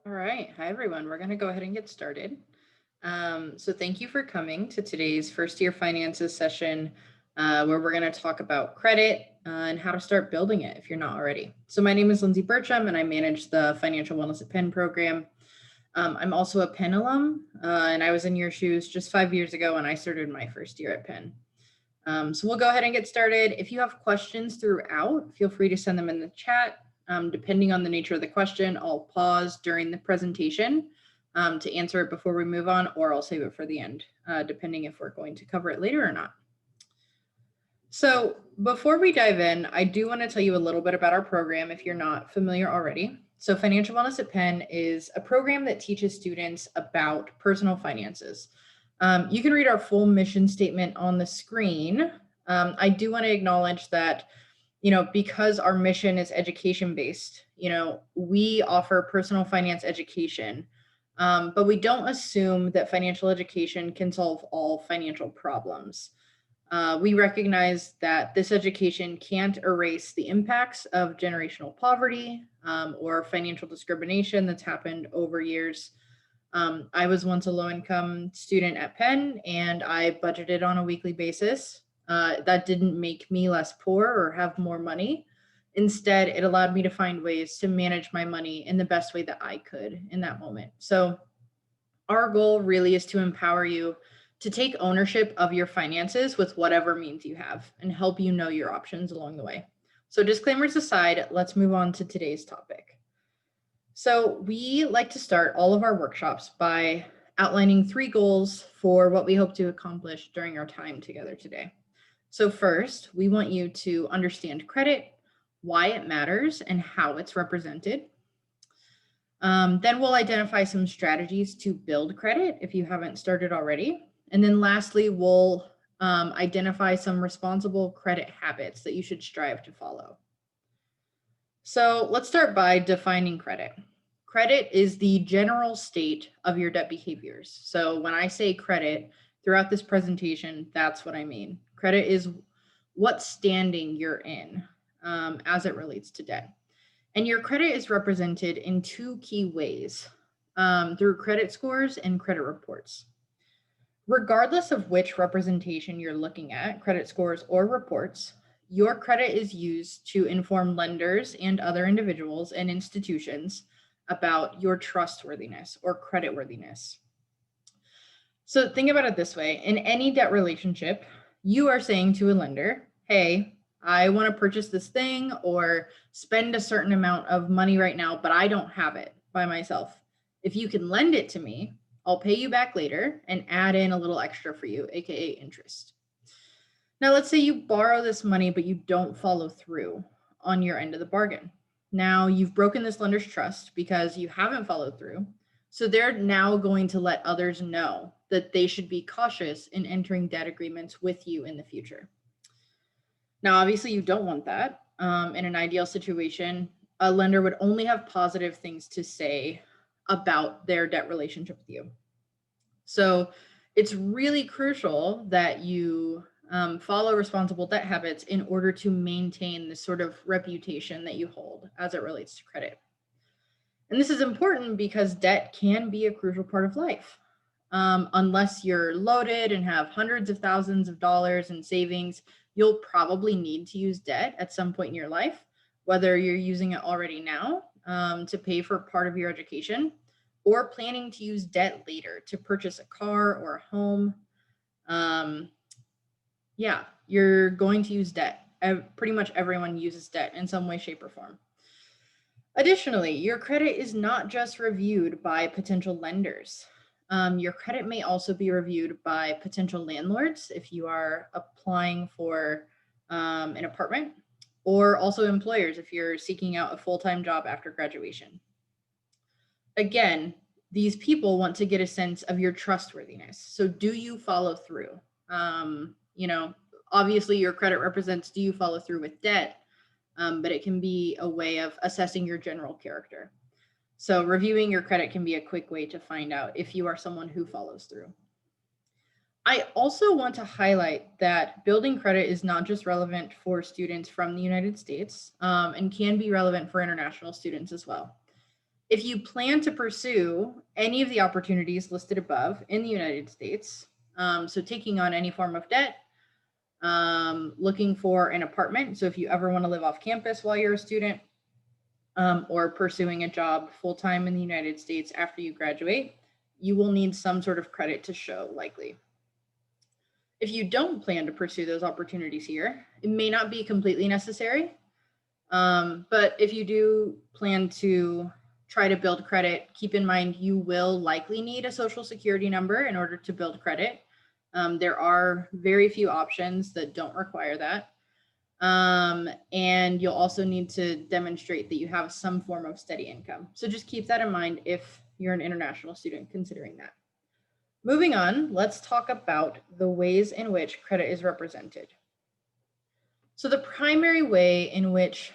All right. Hi, everyone. We're going to go ahead and get started. So thank you for coming to today's first year finances session, where we're going to talk about credit and how to start building it if you're not already. So my name is Lindsay Bertram, and I manage the Financial Wellness at Penn program. I'm also a Penn alum, and I was in your shoes just 5 years ago when I started my first year at Penn. So we'll go ahead and get started. If you have questions throughout, feel free to send them in the chat. Depending on the nature of the question, I'll pause during the presentation to answer it before we move on, or I'll save it for the end, depending if we're going to cover it later or not. So before we dive in, I do want to tell you a little bit about our program if you're not familiar already. So Financial Wellness at Penn is a program that teaches students about personal finances. You can read our full mission statement on the screen. I do want to acknowledge that, because our mission is education based, we offer personal finance education, but we don't assume that financial education can solve all financial problems. We recognize that this education can't erase the impacts of generational poverty or financial discrimination that's happened over years. I was once a low income student at Penn and I budgeted on a weekly basis. That didn't make me less poor or have more money. Instead, it allowed me to find ways to manage my money in the best way that I could in that moment. So, our goal really is to empower you to take ownership of your finances with whatever means you have and help you know your options along the way. So, disclaimers aside, let's move on to today's topic. So, we like to start all of our workshops by outlining 3 goals for what we hope to accomplish during our time together today. So, first, we want you to understand credit, why it matters, and how it's represented. Then we'll identify some strategies to build credit if you haven't started already. And then lastly, we'll identify some responsible credit habits that you should strive to follow. So let's start by defining credit. Credit is the general state of your debt behaviors. So when I say credit throughout this presentation, that's what I mean. Credit is what standing you're in as it relates to debt. And your credit is represented in 2 key ways, through credit scores and credit reports. Regardless of which representation you're looking at, credit scores or reports, your credit is used to inform lenders and other individuals and institutions about your trustworthiness or creditworthiness. So think about it this way. In any debt relationship, you are saying to a lender, hey, I want to purchase this thing or spend a certain amount of money right now, but I don't have it by myself. If you can lend it to me, I'll pay you back later and add in a little extra for you, aka interest. Now, let's say you borrow this money, but you don't follow through on your end of the bargain. Now, you've broken this lender's trust because you haven't followed through. So they're now going to let others know that they should be cautious in entering debt agreements with you in the future. Now, obviously, you don't want that. In an ideal situation, a lender would only have positive things to say about their debt relationship with you. So it's really crucial that you follow responsible debt habits in order to maintain the sort of reputation that you hold as it relates to credit. And this is important because debt can be a crucial part of life. Unless you're loaded and have hundreds of thousands of dollars in savings, you'll probably need to use debt at some point in your life, whether you're using it already now to pay for part of your education or planning to use debt later to purchase a car or a home. Yeah, you're going to use debt. Pretty much everyone uses debt in some way, shape, or form. Additionally, your credit is not just reviewed by potential lenders. Your credit may also be reviewed by potential landlords if you are applying for an apartment, or also employers if you're seeking out a full-time job after graduation. Again, these people want to get a sense of your trustworthiness. So do you follow through? Obviously your credit represents, do you follow through with debt? But it can be a way of assessing your general character. So reviewing your credit can be a quick way to find out if you are someone who follows through. I also want to highlight that building credit is not just relevant for students from the United States and can be relevant for international students as well. If you plan to pursue any of the opportunities listed above in the United States, so taking on any form of debt, looking for an apartment, so if you ever want to live off campus while you're a student, or pursuing a job full-time in the United States after you graduate, you will need some sort of credit to show, likely. If you don't plan to pursue those opportunities here, it may not be completely necessary, but if you do plan to try to build credit, keep in mind you will likely need a social security number in order to build credit. There are very few options that don't require that. And you'll also need to demonstrate that you have some form of steady income. So just keep that in mind if you're an international student considering that. Moving on, let's talk about the ways in which credit is represented. So the primary way in which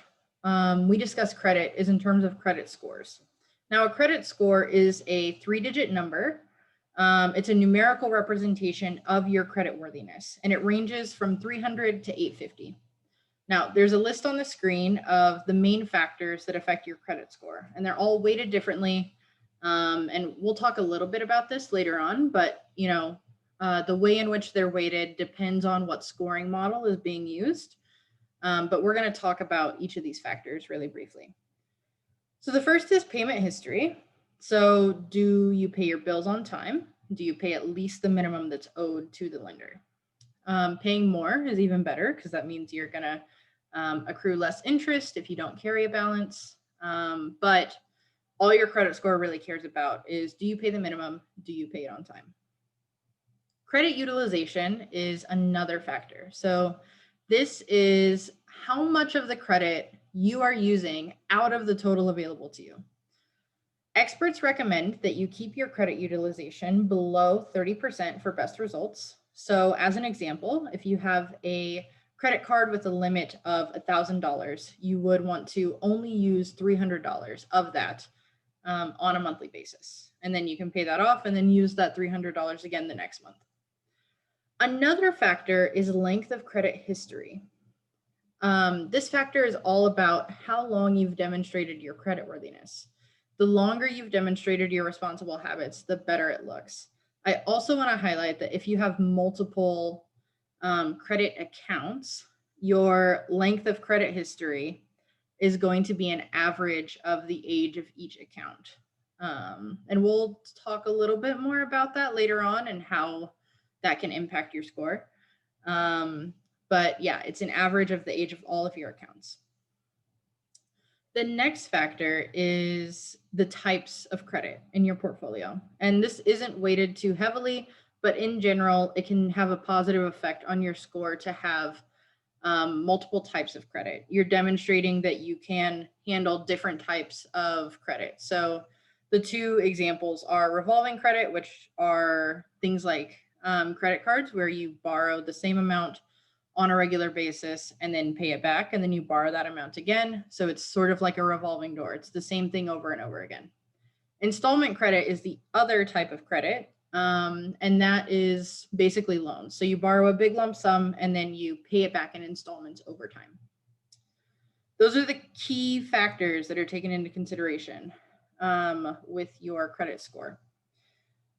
we discuss credit is in terms of credit scores. Now, a credit score is a 3-digit number. It's a numerical representation of your creditworthiness, and it ranges from 300 to 850. Now, there's a list on the screen of the main factors that affect your credit score, and they're all weighted differently. And we'll talk a little bit about this later on, but the way in which they're weighted depends on what scoring model is being used. But we're going to talk about each of these factors really briefly. So the first is payment history. So do you pay your bills on time? Do you pay at least the minimum that's owed to the lender? Paying more is even better because that means you're going to accrue less interest if you don't carry a balance. But all your credit score really cares about is, do you pay the minimum? Do you pay it on time? Credit utilization is another factor. So this is how much of the credit you are using out of the total available to you. Experts recommend that you keep your credit utilization below 30% for best results. So as an example, if you have a credit card with a limit of $1,000, you would want to only use $300 of that on a monthly basis. And then you can pay that off and then use that $300 again the next month. Another factor is length of credit history. This factor is all about how long you've demonstrated your creditworthiness. The longer you've demonstrated your responsible habits, the better it looks. I also want to highlight that if you have multiple credit accounts, your length of credit history is going to be an average of the age of each account. And we'll talk a little bit more about that later on and how that can impact your score. But yeah, it's an average of the age of all of your accounts. The next factor is the types of credit in your portfolio. And this isn't weighted too heavily, but in general, it can have a positive effect on your score to have multiple types of credit. You're demonstrating that you can handle different types of credit. So the two examples are revolving credit, which are things like credit cards where you borrow the same amount on a regular basis and then pay it back, and then you borrow that amount again. So it's sort of like a revolving door. It's the same thing over and over again. Installment credit is the other type of credit, and that is basically loans. So you borrow a big lump sum and then you pay it back in installments over time. Those are the key factors that are taken into consideration with your credit score.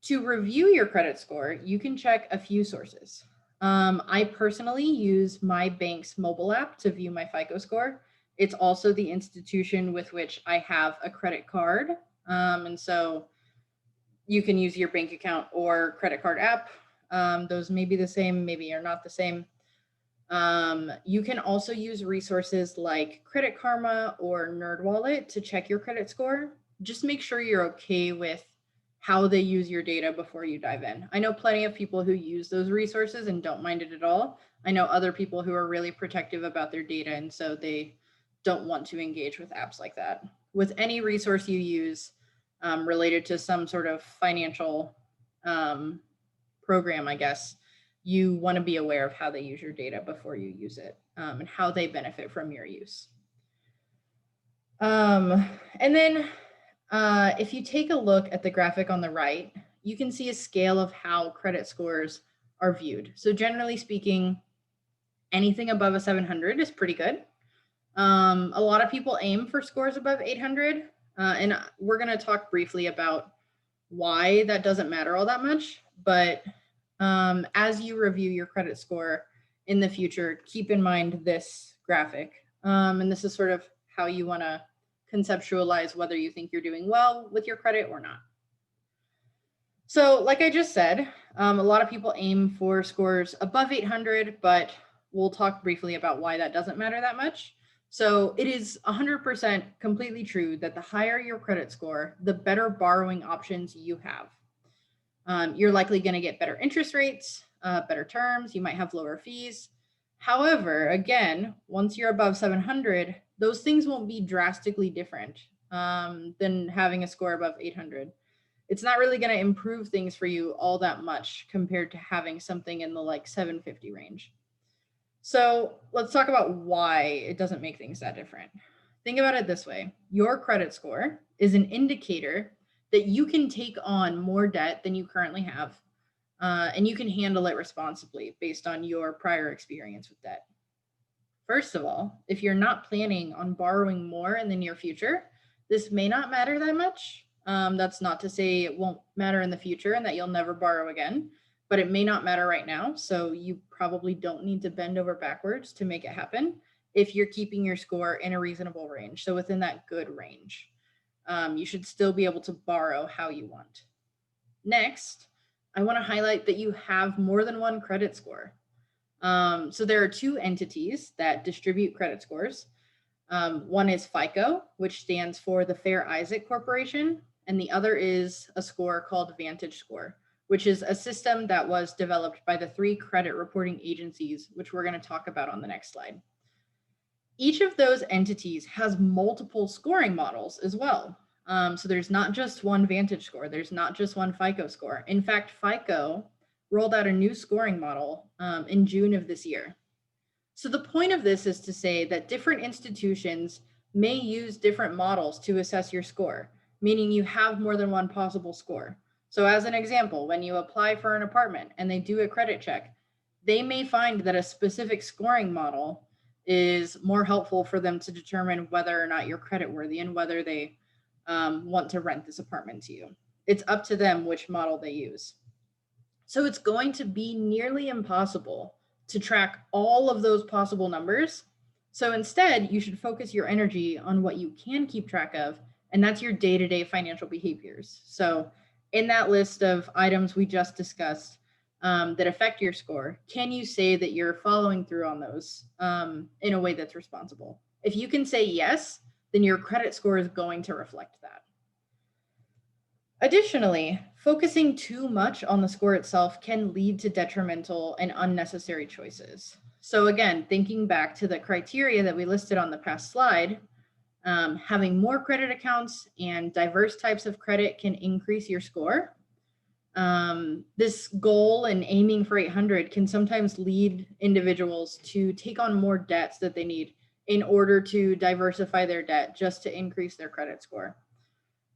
To review your credit score, you can check a few sources. I personally use my bank's mobile app to view my FICO score. It's also the institution with which I have a credit card. And so you can use your bank account or credit card app. Those may be the same, maybe are not the same. You can also use resources like Credit Karma or NerdWallet to check your credit score. Just make sure you're okay with how they use your data before you dive in. I know plenty of people who use those resources and don't mind it at all. I know other people who are really protective about their data, and so they don't want to engage with apps like that. With any resource you use related to some sort of financial program, I guess, you want to be aware of how they use your data before you use it and how they benefit from your use. And then if you take a look at the graphic on the right, you can see a scale of how credit scores are viewed. So generally speaking, anything above a 700 is pretty good. A lot of people aim for scores above 800. And we're going to talk briefly about why that doesn't matter all that much. But as you review your credit score in the future, keep in mind this graphic. And this is sort of how you want to conceptualize whether you think you're doing well with your credit or not. So like I just said, a lot of people aim for scores above 800, but we'll talk briefly about why that doesn't matter that much. So it is 100% completely true that the higher your credit score, the better borrowing options you have. You're likely going to get better interest rates, better terms, you might have lower fees. However, again, once you're above 700, those things won't be drastically different than having a score above 800. It's not really going to improve things for you all that much compared to having something in the like 750 range. So let's talk about why it doesn't make things that different. Think about it this way. Your credit score is an indicator that you can take on more debt than you currently have, and you can handle it responsibly based on your prior experience with debt. First of all, if you're not planning on borrowing more in the near future, this may not matter that much. That's not to say it won't matter in the future and that you'll never borrow again, but it may not matter right now. So you probably don't need to bend over backwards to make it happen if you're keeping your score in a reasonable range. So within that good range, you should still be able to borrow how you want. Next, I want to highlight that you have more than one credit score. So there are two entities that distribute credit scores. One is FICO, which stands for the Fair Isaac Corporation, and the other is a score called VantageScore, which is a system that was developed by the 3 credit reporting agencies, which we're going to talk about on the next slide. Each of those entities has multiple scoring models as well. So there's not just one VantageScore, there's not just one FICO score. In fact, FICO rolled out a new scoring model in June of this year. So the point of this is to say that different institutions may use different models to assess your score, meaning you have more than one possible score. So as an example, when you apply for an apartment and they do a credit check, they may find that a specific scoring model is more helpful for them to determine whether or not you're creditworthy and whether they want to rent this apartment to you. It's up to them which model they use. So it's going to be nearly impossible to track all of those possible numbers. So instead, you should focus your energy on what you can keep track of, and that's your day-to-day financial behaviors. So in that list of items we just discussed that affect your score, can you say that you're following through on those in a way that's responsible? If you can say yes, then your credit score is going to reflect that. Additionally, focusing too much on the score itself can lead to detrimental and unnecessary choices. So again, thinking back to the criteria that we listed on the past slide, having more credit accounts and diverse types of credit can increase your score. This goal and aiming for 800 can sometimes lead individuals to take on more debts that they need in order to diversify their debt just to increase their credit score.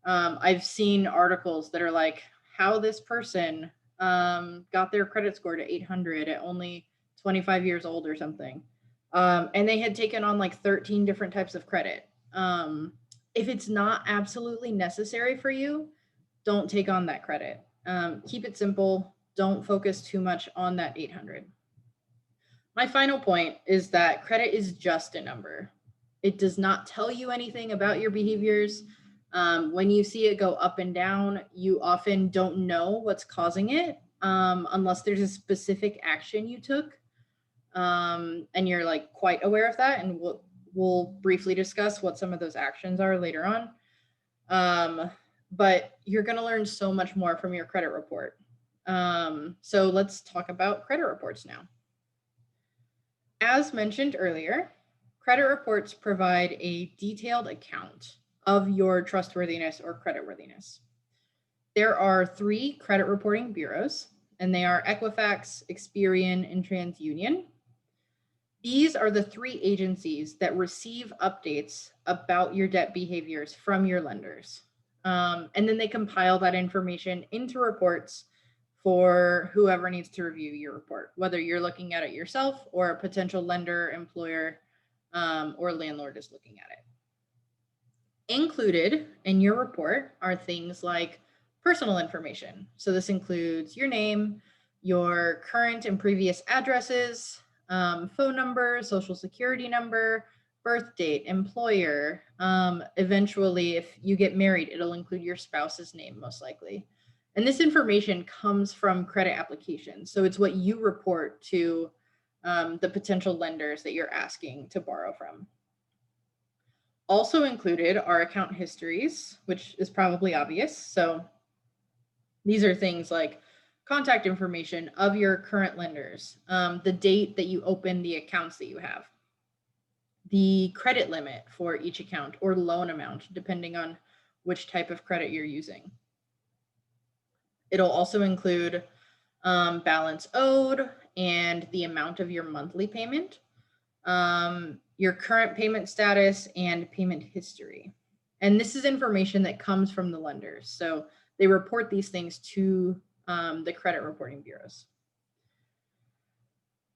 I've seen articles that are like how this person got their credit score to 800 at only 25 years old or something. And they had taken on like 13 different types of credit. If it's not absolutely necessary for you, don't take on that credit. Keep it simple. Don't focus too much on that 800. My final point is that credit is just a number. It does not tell you anything about your behaviors. When you see it go up and down, you often don't know what's causing it unless there's a specific action you took and you're like quite aware of that. And we'll briefly discuss what some of those actions are later on. But you're going to learn so much more from your credit report. So let's talk about credit reports now. As mentioned earlier, credit reports provide a detailed account of your trustworthiness or creditworthiness. There are 3 credit reporting bureaus, and they are Equifax, Experian, and TransUnion. These are the 3 agencies that receive updates about your debt behaviors from your lenders. And then they compile that information into reports for whoever needs to review your report, whether you're looking at it yourself or a potential lender, employer, or landlord is looking at it. Included in your report are things like personal information. So this includes your name, your current and previous addresses, phone number, social security number, birth date, employer. Eventually, if you get married, it'll include your spouse's name, most likely. And this information comes from credit applications. So it's what you report to the potential lenders that you're asking to borrow from. Also included are account histories, which is probably obvious. So these are things like contact information of your current lenders, the date that you open the accounts that you have, the credit limit for each account or loan amount, depending on which type of credit you're using. It'll also include balance owed and the amount of your monthly payment, your current payment status, and payment history. And this is information that comes from the lenders. So they report these things to the credit reporting bureaus.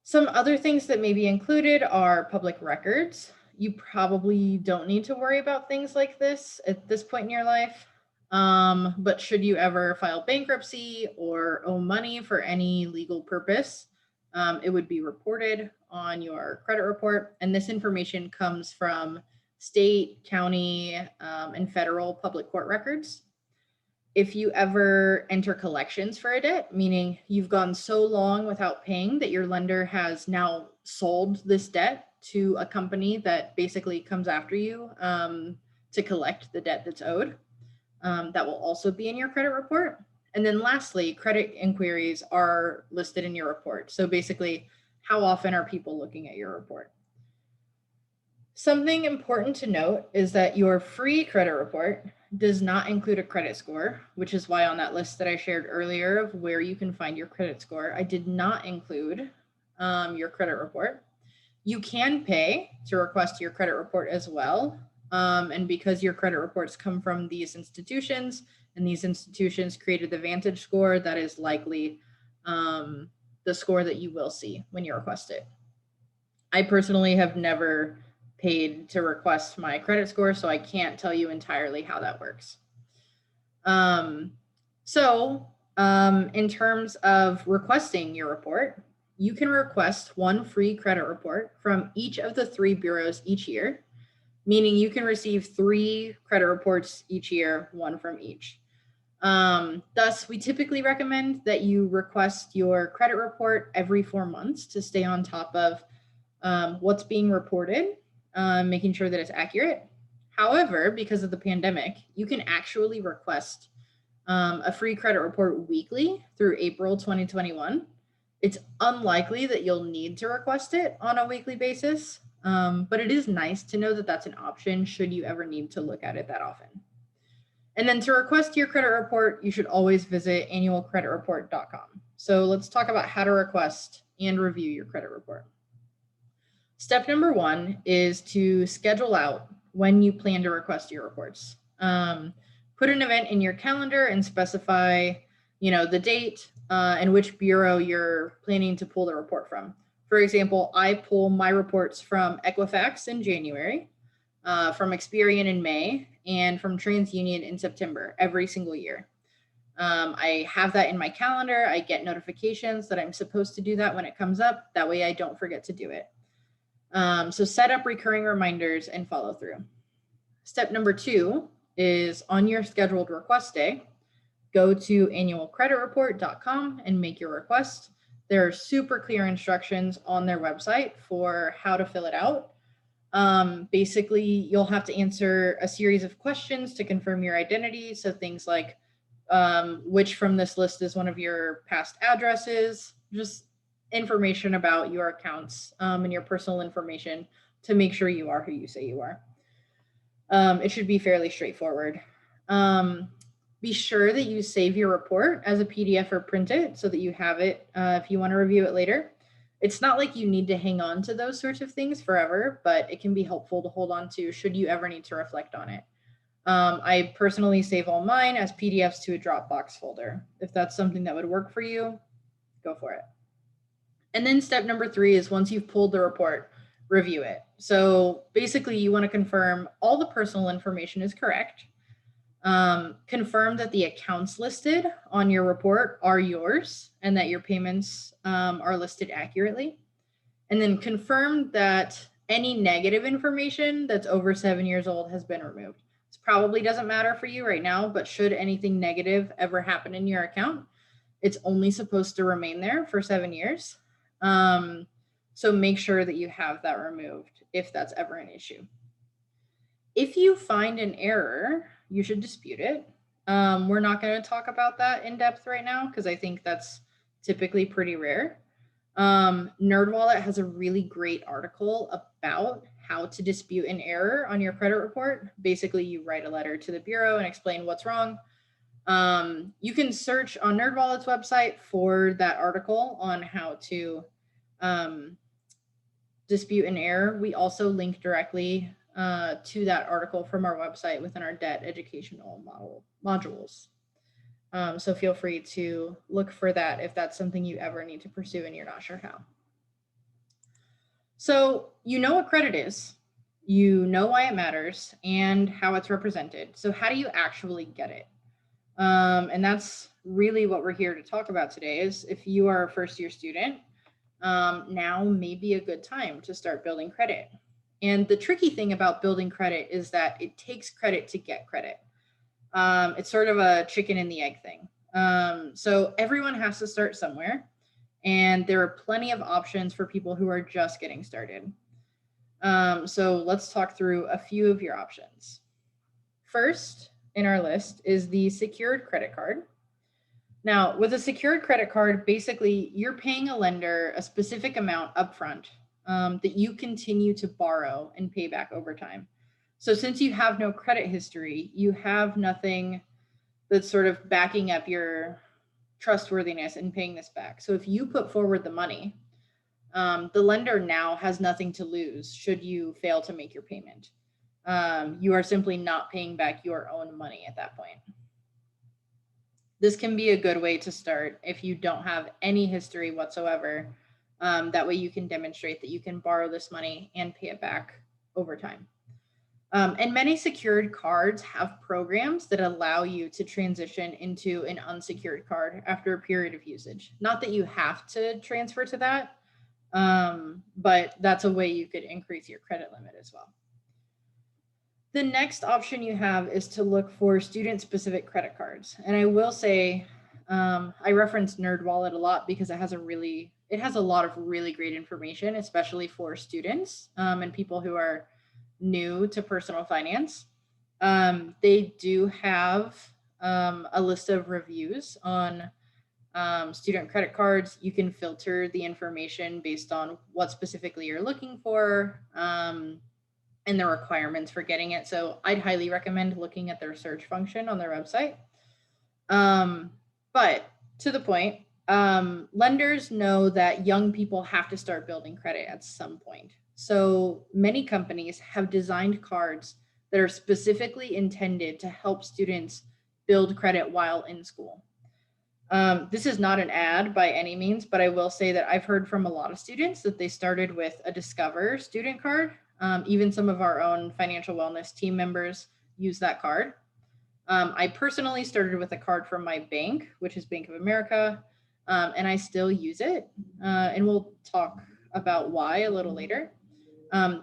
Some other things that may be included are public records. You probably don't need to worry about things like this at this point in your life. But should you ever file bankruptcy or owe money for any legal purpose, it would be reported on your credit report. And this information comes from state, county, and federal public court records. If you ever enter collections for a debt, meaning you've gone so long without paying that your lender has now sold this debt to a company that basically comes after you to collect the debt that's owed, that will also be in your credit report. And then lastly, credit inquiries are listed in your report. So basically, how often are people looking at your report? Something important to note is that your free credit report does not include a credit score, which is why on that list that I shared earlier of where you can find your credit score, I did not include your credit report. You can pay to request your credit report as well. And because your credit reports come from these institutions and these institutions created the Vantage score, that is likely the score that you will see when you request it. I personally have never paid to request my credit score, so I can't tell you entirely how that works. In terms of requesting your report, you can request one free credit report from each of the 3 bureaus each year, meaning you can receive 3 credit reports each year, one from each. Thus, we typically recommend that you request your credit report every 4 months to stay on top of what's being reported, making sure that it's accurate. However, because of the pandemic, you can actually request a free credit report weekly through April 2021. It's unlikely that you'll need to request it on a weekly basis, but it is nice to know that that's an option should you ever need to look at it that often. And then to request your credit report, you should always visit annualcreditreport.com. So let's talk about how to request and review your credit report. Step number 1 is to schedule out when you plan to request your reports. Put an event in your calendar and specify, the date and which bureau you're planning to pull the report from. For example, I pull my reports from Equifax in January, from Experian in May, and from TransUnion in September every single year. I have that in my calendar. I get notifications that I'm supposed to do that when it comes up. That way I don't forget to do it. So set up recurring reminders and follow through. Step number 2 is on your scheduled request day, go to annualcreditreport.com and make your request. There are super clear instructions on their website for how to fill it out. Basically, you'll have to answer a series of questions to confirm your identity. So things like which from this list is one of your past addresses, just information about your accounts and your personal information to make sure you are who you say you are. It should be fairly straightforward. Be sure that you save your report as a PDF or print it so that you have it if you want to review it later. It's not like you need to hang on to those sorts of things forever, but it can be helpful to hold on to should you ever need to reflect on it. I personally save all mine as PDFs to a Dropbox folder. If that's something that would work for you, go for it. And then step number 3 is once you've pulled the report, review it. So basically you want to confirm all the personal information is correct. Confirm that the accounts listed on your report are yours and that your payments are listed accurately. And then confirm that any negative information that's over 7 years old has been removed. This probably doesn't matter for you right now, but should anything negative ever happen in your account, it's only supposed to remain there for 7 years. So make sure that you have that removed if that's ever an issue. If you find an error, you should dispute it. We're not going to talk about that in depth right now because I think that's typically pretty rare. NerdWallet has a really great article about how to dispute an error on your credit report. Basically, you write a letter to the bureau and explain what's wrong. You can search on NerdWallet's website for that article on how to dispute an error. We also link directly to that article from our website within our debt educational modules. So feel free to look for that if that's something you ever need to pursue and you're not sure how. So you know what credit is, you know why it matters and how it's represented. So how do you actually get it? And that's really what we're here to talk about today is if you are a first-year student, now may be a good time to start building credit. And the tricky thing about building credit is that it takes credit to get credit. It's sort of a chicken and the egg thing. So everyone has to start somewhere, and there are plenty of options for people who are just getting started. So let's talk through a few of your options. First in our list is the secured credit card. Now, with a secured credit card, basically you're paying a lender a specific amount upfront that you continue to borrow and pay back over time. So since you have no credit history, you have nothing that's sort of backing up your trustworthiness in paying this back. So if you put forward the money, the lender now has nothing to lose should you fail to make your payment. You are simply not paying back your own money at that point. This can be a good way to start if you don't have any history whatsoever. That way you can demonstrate that you can borrow this money and pay it back over time. And many secured cards have programs that allow you to transition into an unsecured card after a period of usage. Not that you have to transfer to that, but that's a way you could increase your credit limit as well. The next option you have is to look for student-specific credit cards. And I will say, I reference NerdWallet a lot because it has a lot of really great information, especially for students and people who are new to personal finance. They do have a list of reviews on student credit cards. You can filter the information based on what specifically you're looking for and the requirements for getting it. So I'd highly recommend looking at their search function on their website. But to the point, lenders know that young people have to start building credit at some point. So many companies have designed cards that are specifically intended to help students build credit while in school. This is not an ad by any means, but I will say that I've heard from a lot of students that they started with a Discover student card. Even some of our own financial wellness team members use that card. I personally started with a card from my bank, which is Bank of America, and I still use it. And we'll talk about why a little later.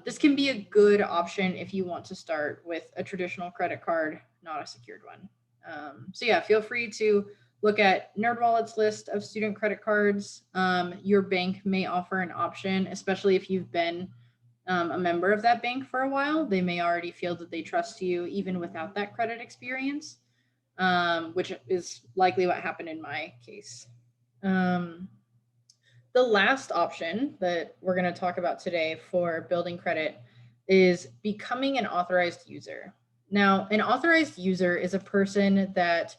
This can be a good option if you want to start with a traditional credit card, not a secured one. So yeah, feel free to look at NerdWallet's list of student credit cards. Your bank may offer an option, especially if you've been a member of that bank for a while. They may already feel that they trust you even without that credit experience, which is likely what happened in my case. The last option that we're going to talk about today for building credit is becoming an authorized user. Now, an authorized user is a person that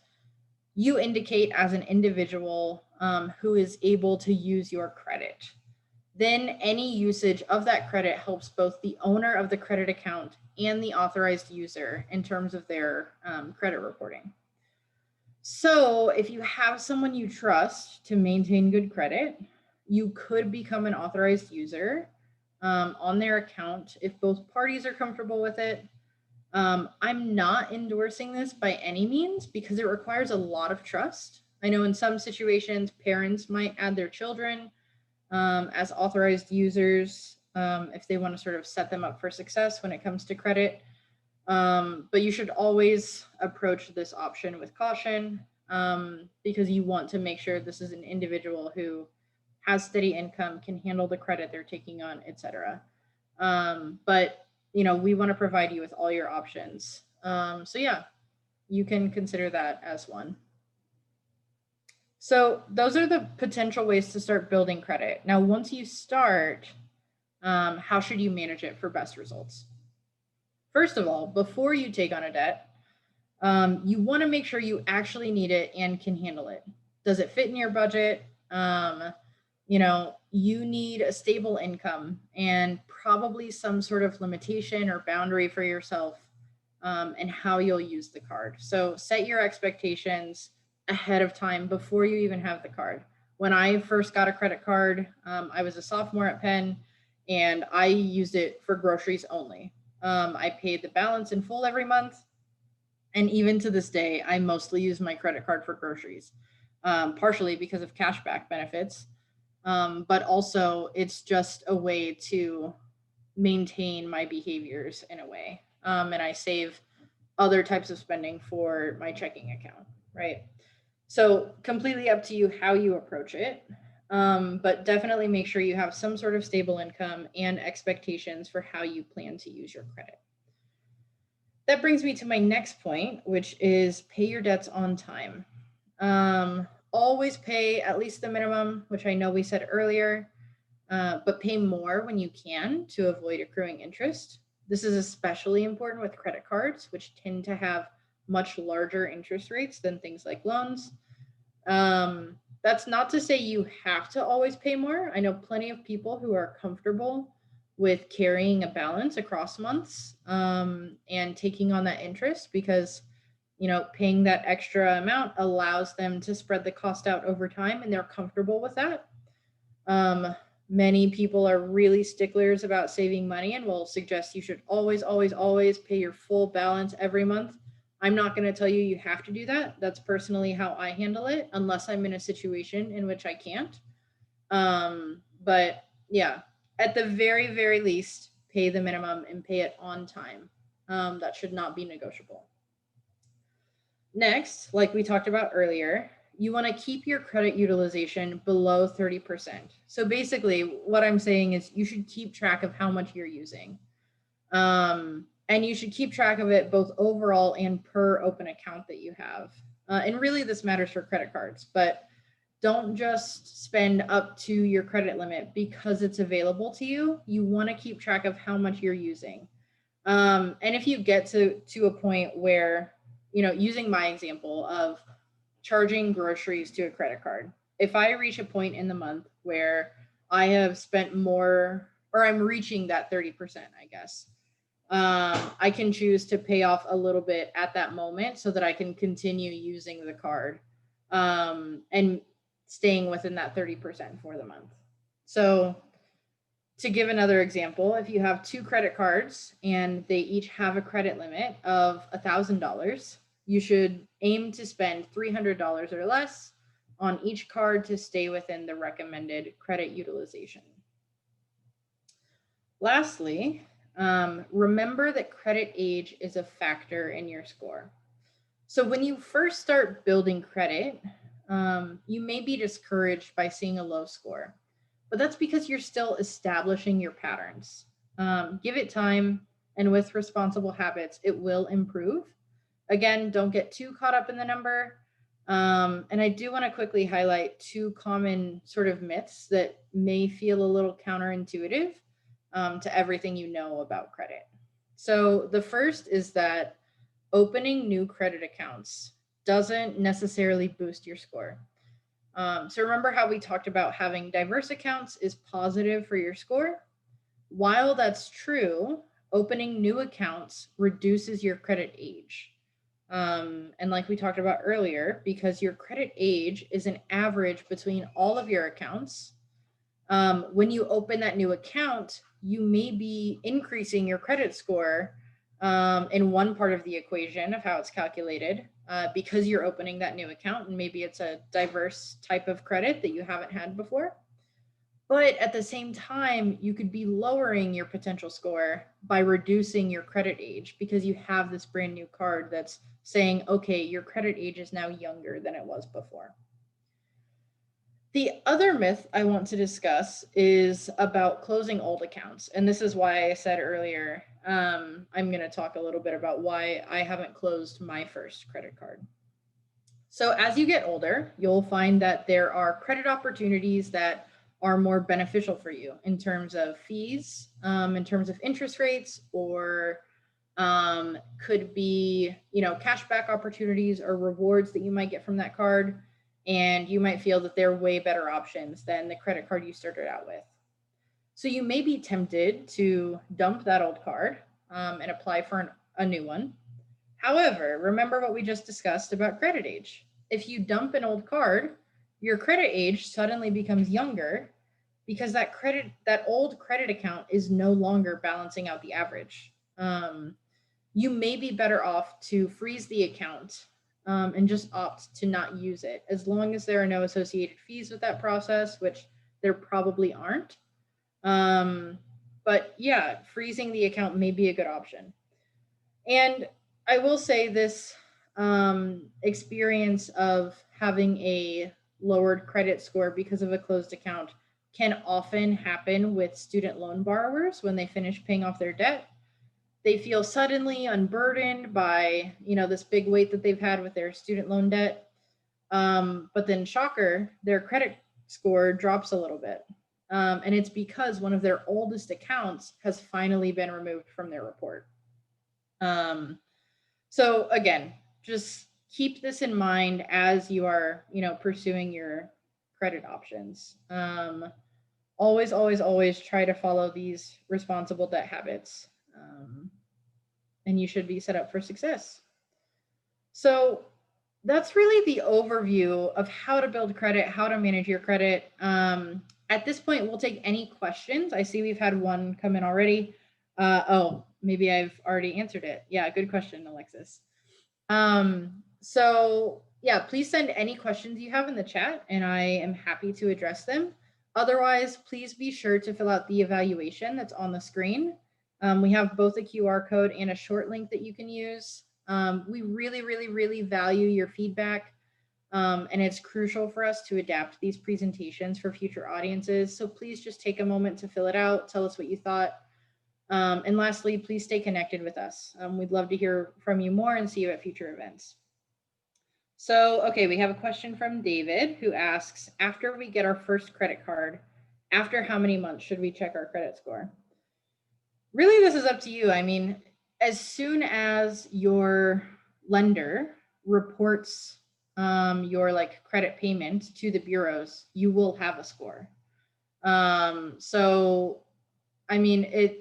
you indicate as an individual who is able to use your credit. Then any usage of that credit helps both the owner of the credit account and the authorized user in terms of their credit reporting. So if you have someone you trust to maintain good credit, you could become an authorized user on their account if both parties are comfortable with it. I'm not endorsing this by any means because it requires a lot of trust. I know in some situations, parents might add their children as authorized users if they want to sort of set them up for success when it comes to credit. But you should always approach this option with caution because you want to make sure this is an individual who has steady income, can handle the credit they're taking on, etc. But we want to provide you with all your options. So yeah, you can consider that as one. So those are the potential ways to start building credit. Now, once you start, how should you manage it for best results? First of all, before you take on a debt, you want to make sure you actually need it and can handle it. Does it fit in your budget? You need a stable income and probably some sort of limitation or boundary for yourself and how you'll use the card. So set your expectations ahead of time before you even have the card. When I first got a credit card, I was a sophomore at Penn and I used it for groceries only. I paid the balance in full every month. And even to this day, I mostly use my credit card for groceries, partially because of cashback benefits. But also it's just a way to maintain my behaviors in a way. And I save other types of spending for my checking account, right? So completely up to you how you approach it. But definitely make sure you have some sort of stable income and expectations for how you plan to use your credit. That brings me to my next point, which is pay your debts on time. Always pay at least the minimum, which I know we said earlier, but pay more when you can to avoid accruing interest. This is especially important with credit cards, which tend to have much larger interest rates than things like loans. That's not to say you have to always pay more. I know plenty of people who are comfortable with carrying a balance across months and taking on that interest because paying that extra amount allows them to spread the cost out over time and they're comfortable with that. Many people are really sticklers about saving money and will suggest you should always, always, always pay your full balance every month. I'm not going to tell you have to do that. That's personally how I handle it, unless I'm in a situation in which I can't. But yeah, at the very, very least, pay the minimum and pay it on time. That should not be negotiable. Next, like we talked about earlier, you want to keep your credit utilization below 30%. So basically, what I'm saying is you should keep track of how much you're using. And you should keep track of it both overall and per open account that you have. And really, this matters for credit cards, but don't just spend up to your credit limit because it's available to you. You want to keep track of how much you're using. And if you get to a point where, using my example of charging groceries to a credit card, if I reach a point in the month where I have spent more or I'm reaching that 30%, I guess, I can choose to pay off a little bit at that moment so that I can continue using the card and staying within that 30% for the month. So to give another example, if you have two credit cards and they each have a credit limit of $1,000, you should aim to spend $300 or less on each card to stay within the recommended credit utilization. Lastly, remember that credit age is a factor in your score. So when you first start building credit, you may be discouraged by seeing a low score, but that's because you're still establishing your patterns. Give it time, and with responsible habits, it will improve. Again, don't get too caught up in the number. And I do want to quickly highlight two common sort of myths that may feel a little counterintuitive to everything you know about credit. So the first is that opening new credit accounts doesn't necessarily boost your score. So remember how we talked about having diverse accounts is positive for your score? While that's true, opening new accounts reduces your credit age. And like we talked about earlier, because your credit age is an average between all of your accounts, when you open that new account, you may be increasing your credit score in one part of the equation of how it's calculated because you're opening that new account, and maybe it's a diverse type of credit that you haven't had before. But at the same time, you could be lowering your potential score by reducing your credit age because you have this brand new card that's saying, okay, your credit age is now younger than it was before. The other myth I want to discuss is about closing old accounts. And this is why I said earlier, I'm going to talk a little bit about why I haven't closed my first credit card. So as you get older, you'll find that there are credit opportunities that are more beneficial for you in terms of fees, in terms of interest rates, or could be, cashback opportunities or rewards that you might get from that card. And you might feel that they're way better options than the credit card you started out with. So you may be tempted to dump that old card and apply for a new one. However, remember what we just discussed about credit age. If you dump an old card, your credit age suddenly becomes younger because that old credit account is no longer balancing out the average. You may be better off to freeze the account and just opt to not use it, as long as there are no associated fees with that process, which there probably aren't. But yeah, freezing the account may be a good option. And I will say this experience of having a lowered credit score because of a closed account can often happen with student loan borrowers when they finish paying off their debt. They feel suddenly unburdened by, this big weight that they've had with their student loan debt. But then shocker, their credit score drops a little bit. And it's because one of their oldest accounts has finally been removed from their report. So again, just keep this in mind as you are, pursuing your credit options. Always try to follow these responsible debt habits. And you should be set up for success. So that's really the overview of how to build credit, how to manage your credit. At this point, we'll take any questions. I see we've had one come in already. Maybe I've already answered it. Yeah, good question, Alexis. So yeah, please send any questions you have in the chat and I am happy to address them. Otherwise, please be sure to fill out the evaluation that's on the screen. We have both a QR code and a short link that you can use. We really value your feedback. And it's crucial for us to adapt these presentations for future audiences. So please just take a moment to fill it out. Tell us what you thought. And lastly, please stay connected with us. We'd love to hear from you more and see you at future events. So, okay, we have a question from David who asks, after we get our first credit card, after how many months should we check our credit score? Really, this is up to you. I mean, as soon as your lender reports your credit payment to the bureaus, you will have a score. So, I mean,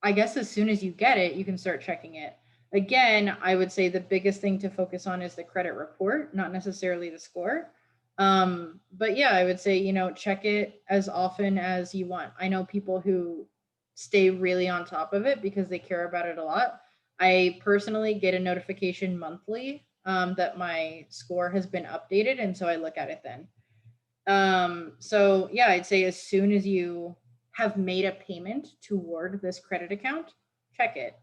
I guess as soon as you get it, you can start checking it. Again, I would say the biggest thing to focus on is the credit report, not necessarily the score. But yeah, I would say, check it as often as you want. I know people who stay really on top of it because they care about it a lot. I personally get a notification monthly that my score has been updated, and so I look at it then. So yeah, I'd say as soon as you have made a payment toward this credit account, check it.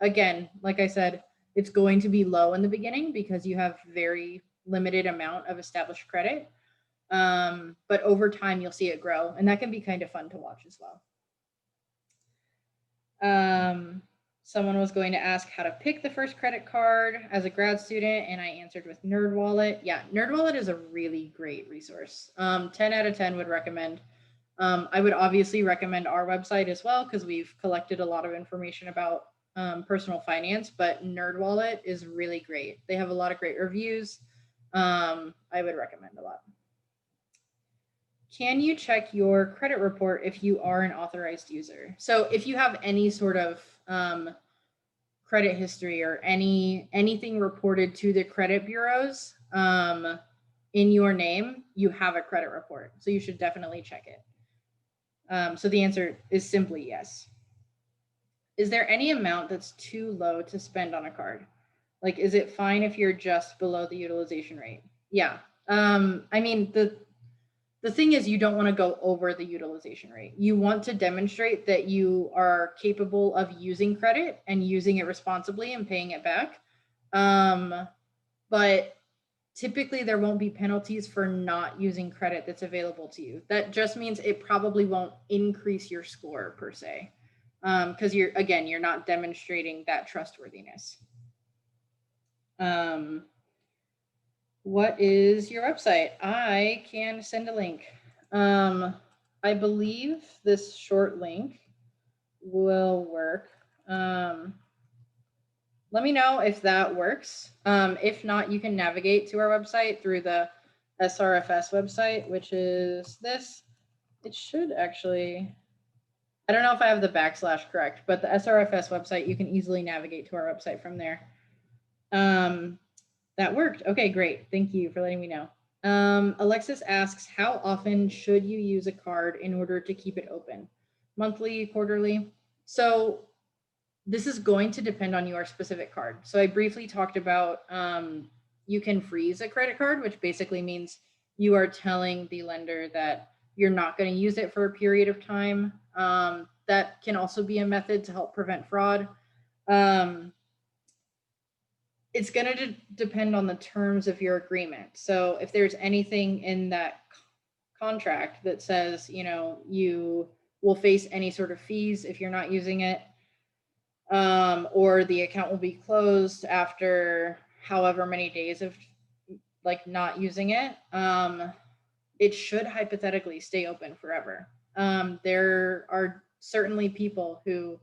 Again, like I said, it's going to be low in the beginning because you have very limited amount of established credit. But over time, you'll see it grow, and that can be kind of fun to watch as well. Someone was going to ask how to pick the first credit card as a grad student, and I answered with NerdWallet. Yeah, NerdWallet is a really great resource. 10 out of 10 would recommend. I would obviously recommend our website as well because we've collected a lot of information about personal finance, but NerdWallet is really great. They have a lot of great reviews. I would recommend a lot. Can you check your credit report if you are an authorized user? So if you have any sort of credit history or anything reported to the credit bureaus in your name, you have a credit report. So you should definitely check it. So the answer is simply yes. Is there any amount that's too low to spend on a card? Like, is it fine if you're just below the utilization rate? Yeah. I mean, the thing is, you don't want to go over the utilization rate. You want to demonstrate that you are capable of using credit and using it responsibly and paying it back. But typically there won't be penalties for not using credit that's available to you. That just means it probably won't increase your score per se. Because you're not demonstrating that trustworthiness. What is your website? I can send a link. I believe this short link will work. Let me know if that works. If not, you can navigate to our website through the SRFS website, which is this. It should actually, I don't know if I have the backslash correct, but the SRFS website, you can easily navigate to our website from there. That worked. Okay, great. Thank you for letting me know. Alexis asks, how often should you use a card in order to keep it open? Monthly, quarterly? So this is going to depend on your specific card. So I briefly talked about you can freeze a credit card, which basically means you are telling the lender that you're not going to use it for a period of time. That can also be a method to help prevent fraud. It's going to depend on the terms of your agreement. So if there's anything in that contract that says, you will face any sort of fees if you're not using it, or the account will be closed after however many days of not using it, it should hypothetically stay open forever. There are certainly people who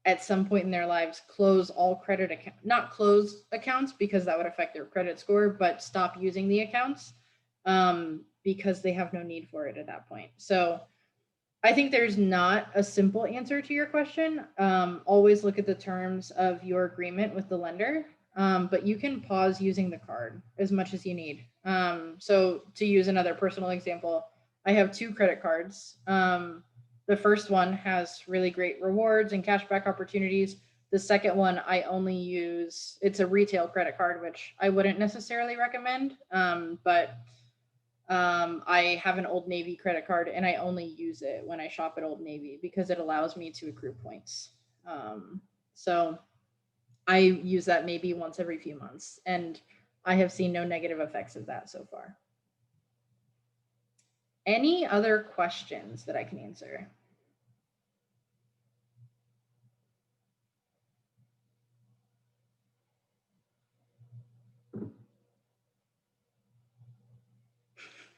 at some point in their lives close all credit accounts, not close accounts because that would affect their credit score, but stop using the accounts because they have no need for it at that point. So I think there's not a simple answer to your question. Always look at the terms of your agreement with the lender, but you can pause using the card as much as you need. So to use another personal example, I have 2 credit cards. The first one has really great rewards and cashback opportunities. The second one I only use, it's a retail credit card, which I wouldn't necessarily recommend, but I have an Old Navy credit card and I only use it when I shop at Old Navy because it allows me to accrue points. So I use that maybe once every few months and I have seen no negative effects of that so far. Any other questions that I can answer?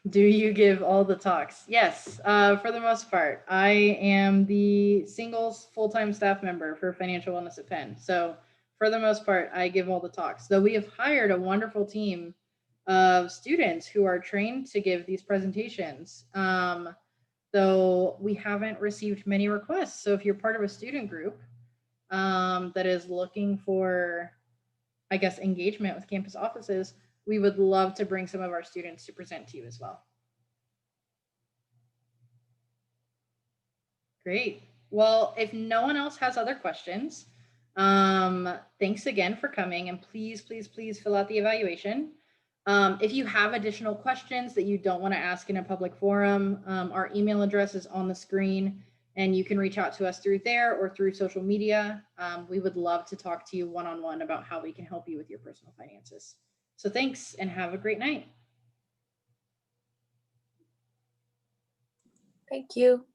Do you give all the talks? Yes, for the most part. I am the single full-time staff member for Financial Wellness at Penn. So for the most part, I give all the talks. Though we have hired a wonderful team of students who are trained to give these presentations. Though we haven't received many requests. So if you're part of a student group that is looking for, I guess, engagement with campus offices, we would love to bring some of our students to present to you as well. Great. Well, if no one else has other questions, thanks again for coming, and please, please, please fill out the evaluation. If you have additional questions that you don't want to ask in a public forum, our email address is on the screen and you can reach out to us through there or through social media. We would love to talk to you one-on-one about how we can help you with your personal finances. So thanks and have a great night. Thank you.